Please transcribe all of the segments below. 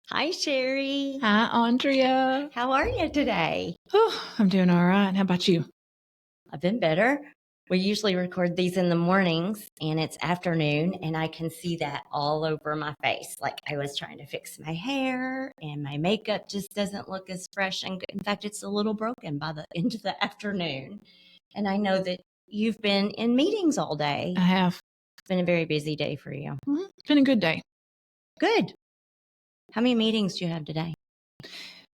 Hi, Sherry. Hi, Andrea. How are you today? Oh, I'm doing all right. How about you? I've been better. We usually record these in the mornings and it's afternoon, and I can see that all over my face. Like I was trying to fix my hair and my makeup just doesn't look as fresh and good. In fact, it's a little broken by the end of the afternoon. And I know that you've been in meetings all day. I have. It's been a very busy day for you. It's been a good day. Good. How many meetings do you have today?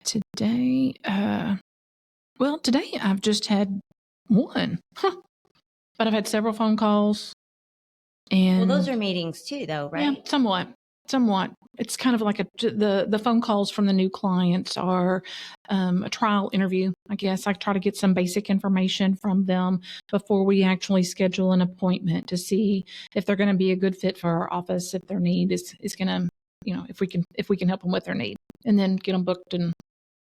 Today, today I've just had one, but I've had several phone calls. And well, those are meetings too, though, right? Yeah, somewhat. It's kind of like the phone calls from the new clients are a trial interview. I guess I try to get some basic information from them before we actually schedule an appointment to see if they're going to be a good fit for our office, if their need is going to, if we can help them with their need, and then get them booked and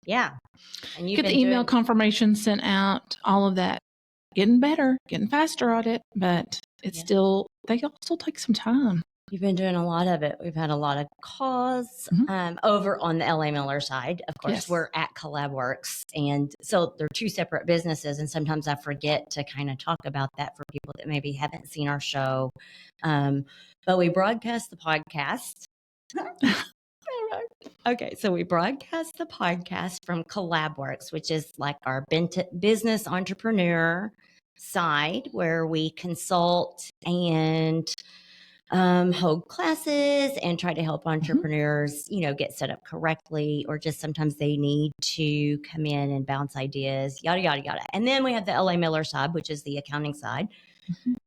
and get the email confirmation sent out. All of that, getting better, getting faster at it, but it's still they all still take some time. You've been doing a lot of it. We've had a lot of calls over on the LA Miller side. Of course, we're at Collab-Works. And so they're two separate businesses. And sometimes I forget to kind of talk about that for people that maybe haven't seen our show. But we broadcast the podcast. Okay, so we broadcast the podcast from Collab-Works, which is like our business entrepreneur side where we consult and hold classes and try to help entrepreneurs, get set up correctly, or just sometimes they need to come in and bounce ideas, yada, yada, yada. And then we have the LA Miller side, which is the accounting side.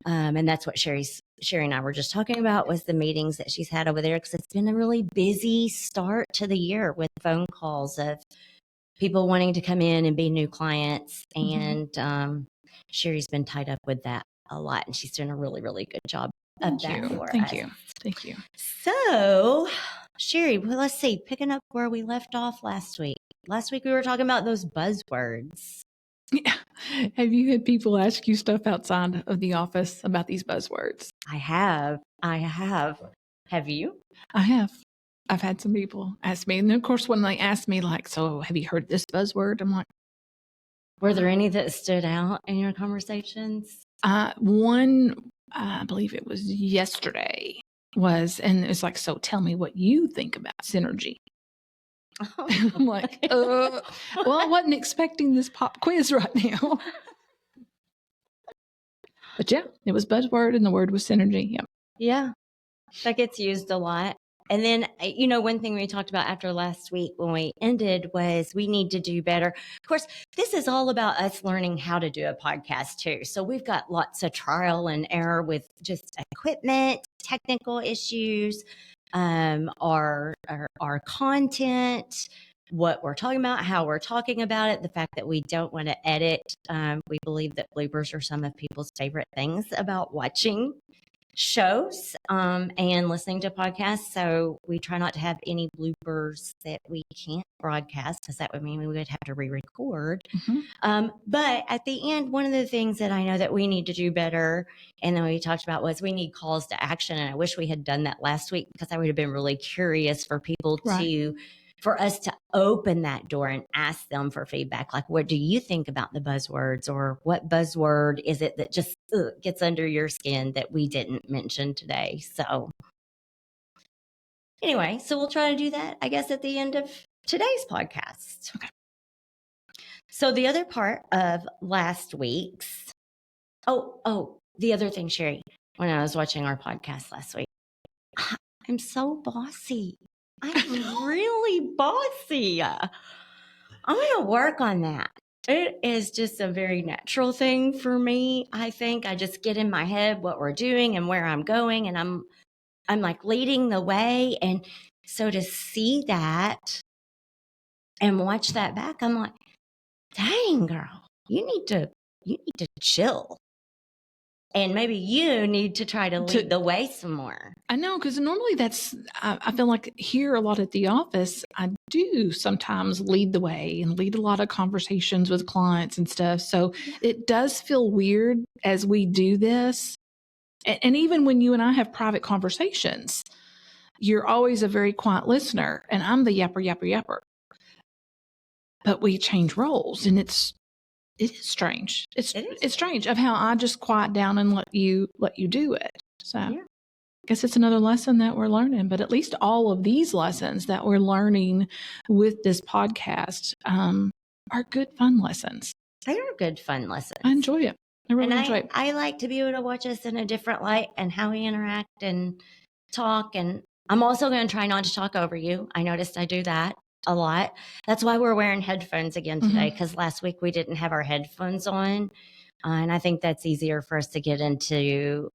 And that's what Sherry and I were just talking about, was the meetings that she's had over there, because it's been a really busy start to the year with phone calls of people wanting to come in and be new clients. And Sherry's been tied up with that a lot, and she's doing a really, really good job. Thank you. So, Sherry, well, let's see, picking up where we left off last week. Last week we were talking about those buzzwords. Yeah. Have you had people ask you stuff outside of the office about these buzzwords? I have. Have you? I have. I've had some people ask me. And of course, when they ask me, like, so have you heard this buzzword? I'm like, were there any that stood out in your conversations? One, I believe it was yesterday, and it's like, so tell me what you think about synergy. Oh, I'm like, well, I wasn't expecting this pop quiz right now. But yeah, it was buzzword and the word was synergy. Yeah, that gets used a lot. And then, one thing we talked about after last week when we ended was we need to do better. Of course, this is all about us learning how to do a podcast too. So we've got lots of trial and error with just equipment, technical issues, our content, what we're talking about, how we're talking about it, the fact that we don't want to edit. We believe that bloopers are some of people's favorite things about watching shows and listening to podcasts. So we try not to have any bloopers that we can't broadcast, because that would mean we would have to re-record. But at the end, one of the things that I know that we need to do better, and then we talked about, was we need calls to action. And I wish we had done that last week, because I would have been really curious for people for us to open that door and ask them for feedback. Like, what do you think about the buzzwords, or what buzzword is it that just gets under your skin that we didn't mention today? So anyway, so we'll try to do that, I guess, at the end of today's podcast. Okay. So the other part of last week's, the other thing, Sherry, when I was watching our podcast last week, I'm so bossy. I'm really bossy. I'm going to work on that. It is just a very natural thing for me. I think I just get in my head what we're doing and where I'm going, and I'm like leading the way. And so to see that and watch that back, I'm like, dang, girl, you need to chill. And maybe you need to try to lead the way some more. I know, because normally I feel like here a lot at the office, I do sometimes lead the way and lead a lot of conversations with clients and stuff. So it does feel weird as we do this. And even when you and I have private conversations, you're always a very quiet listener, and I'm the yapper, yapper, yapper. But we change roles, and it is strange. It's strange of how I just quiet down and let you do it. So I guess it's another lesson that we're learning. But at least all of these lessons that we're learning with this podcast are good, fun lessons. They are good, fun lessons. I enjoy it. I really enjoy it. I like to be able to watch us in a different light and how we interact and talk. And I'm also going to try not to talk over you. I noticed I do that a lot. That's why we're wearing headphones again today, because last week we didn't have our headphones on. And I think that's easier for us to get into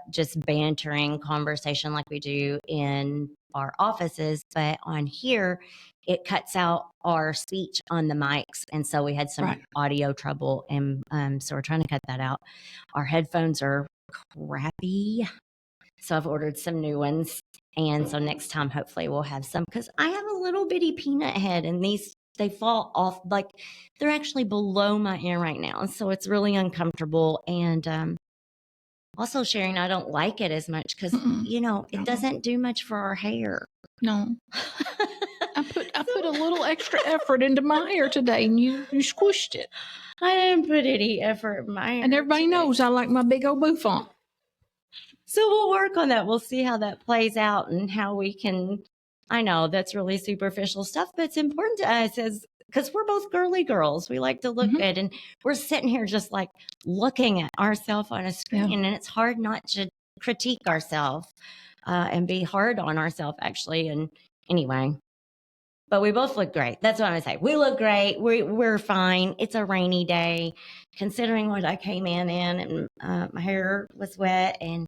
just bantering conversation like we do in our offices. But on here, it cuts out our speech on the mics. And so we had some audio trouble. And so we're trying to cut that out. Our headphones are crappy. So I've ordered some new ones. And so next time, hopefully we'll have some, because I have a little bitty peanut head and they fall off, like they're actually below my ear right now. So it's really uncomfortable. And also, Sharon, I don't like it as much because, it doesn't do much for our hair. No. I put a little extra effort into my hair today, and you squished it. I didn't put any effort in my hair. And everybody knows I like my big old bouffant. So we'll work on that. We'll see how that plays out and how we can. I know that's really superficial stuff, but it's important to us because we're both girly girls. We like to look good, and we're sitting here just like looking at ourselves on a screen, and it's hard not to critique ourselves and be hard on ourselves, actually. And anyway, but we both look great. That's what I'm gonna say. We look great. We're fine. It's a rainy day, considering what I came in, and my hair was wet, and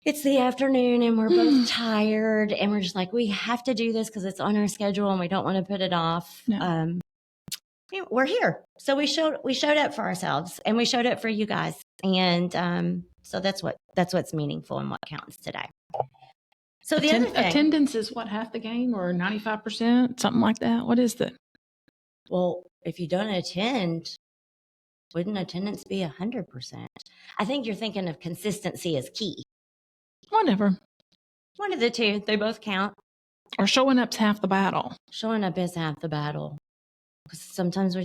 it's the afternoon, and we're both tired, and we're just like, we have to do this because it's on our schedule, and we don't want to put it off. No. We're here, so we showed up for ourselves, and we showed up for you guys, and so that's what's meaningful and what counts today. So the other thing, attendance is what, half the game, or 95%, something like that. What is that? Well, if you don't attend, wouldn't attendance be 100%? I think you're thinking of consistency as key. Whatever. One of the two. They both count. Or showing up's half the battle. Showing up is half the battle. Sometimes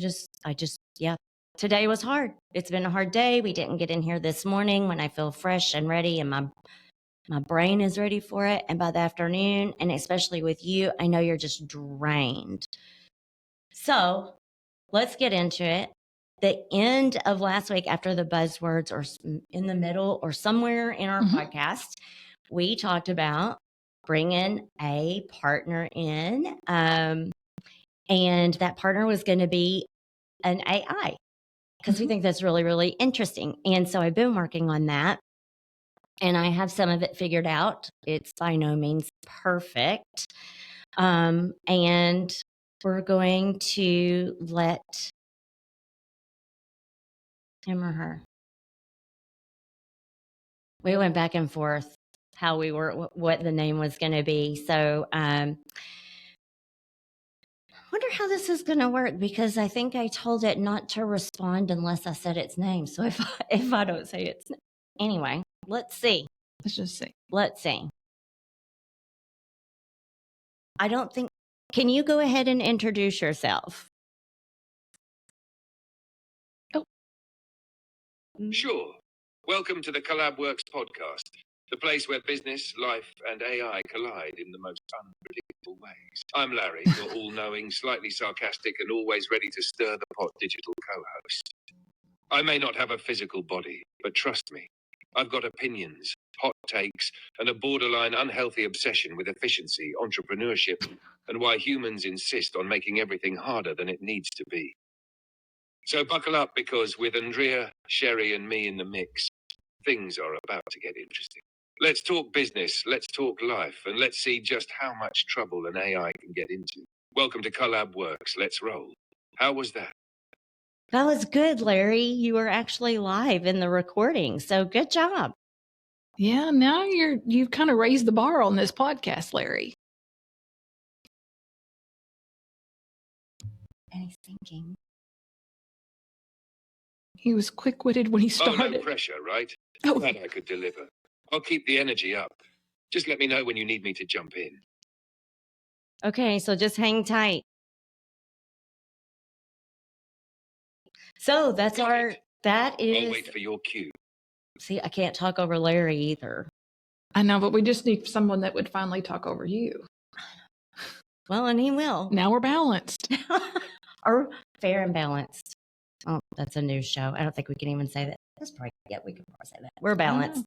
today was hard. It's been a hard day. We didn't get in here this morning when I feel fresh and ready, and my brain is ready for it. And by the afternoon, and especially with you, I know you're just drained. So let's get into it. The end of last week, after the buzzwords, or in the middle, or somewhere in our podcast, we talked about bringing a partner in, and that partner was going to be an AI, because we think that's really, really interesting. And so I've been working on that, and I have some of it figured out. It's by no means perfect, and we're going to let him or her. We went back and forth how we were, what the name was going to be. So wonder how this is going to work, because I think I told it not to respond unless I said its name. So if I don't say its name. Anyway, let's see. Let's just see. Let's see. I don't think, can you go ahead and introduce yourself? Oh. Sure. Welcome to the Collab-Works podcast, the place where business, life, and AI collide in the most unpredictable ways. I'm Larry, your all-knowing, slightly sarcastic, and always ready to stir the pot digital co-host. I may not have a physical body, but trust me, I've got opinions, hot takes, and a borderline unhealthy obsession with efficiency, entrepreneurship, and why humans insist on making everything harder than it needs to be. So buckle up, because with Andrea, Sherry, and me in the mix, things are about to get interesting. Let's talk business, let's talk life, and let's see just how much trouble an AI can get into. Welcome to Collab-Works. Let's roll. How was that? That was good, Larry. You were actually live in the recording, so good job. Yeah, now you've kind of raised the bar on this podcast, Larry. And he's thinking. He was quick-witted when he started. Oh, no pressure, right? Oh. That I could deliver. I'll keep the energy up. Just let me know when you need me to jump in. Okay, so just hang tight. So that's Got our, it. that I'll wait is, for your cue. see, I can't talk over Larry either. I know, but we just need someone that would finally talk over you. Well, and he will. Now we're balanced. Or fair and balanced. Oh, that's a new show. I don't think we can even say that. That's probably, yeah, we can probably say that. We're balanced.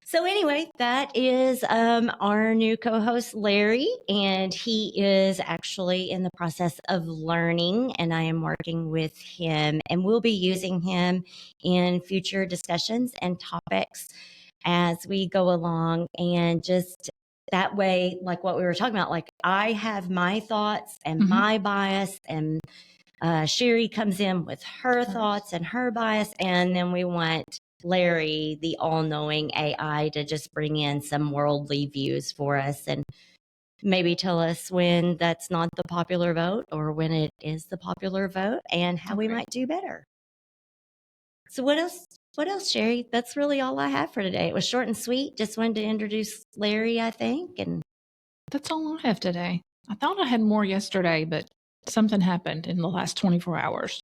So anyway, that is our new co-host, Larry, and he is actually in the process of learning, and I am working with him, and we'll be using him in future discussions and topics as we go along, and just that way, like what we were talking about, like I have my thoughts and my bias, and Sherry comes in with her thoughts and her bias, and then we want Larry, the all-knowing AI, to just bring in some worldly views for us and maybe tell us when that's not the popular vote or when it is the popular vote and how we might do better. So what else? What else, Sherry? That's really all I have for today. It was short and sweet. Just wanted to introduce Larry, I think, and That's all I have today. I thought I had more yesterday, but something happened in the last 24 hours.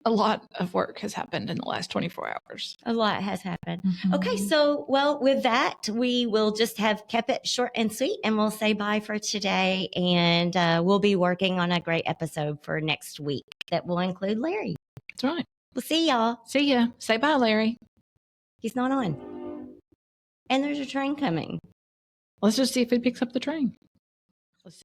A lot of work has happened in the last 24 hours. a lot has happened. Mhm. Okay, so, well, with that, we will just have kept it short and sweet, and we'll say bye for today. And we'll be working on a great episode for next week that will include Larry. That's right. We'll see y'all. See ya. Say bye, Larry. He's not on. And there's a train coming. Let's just see if he picks up the train.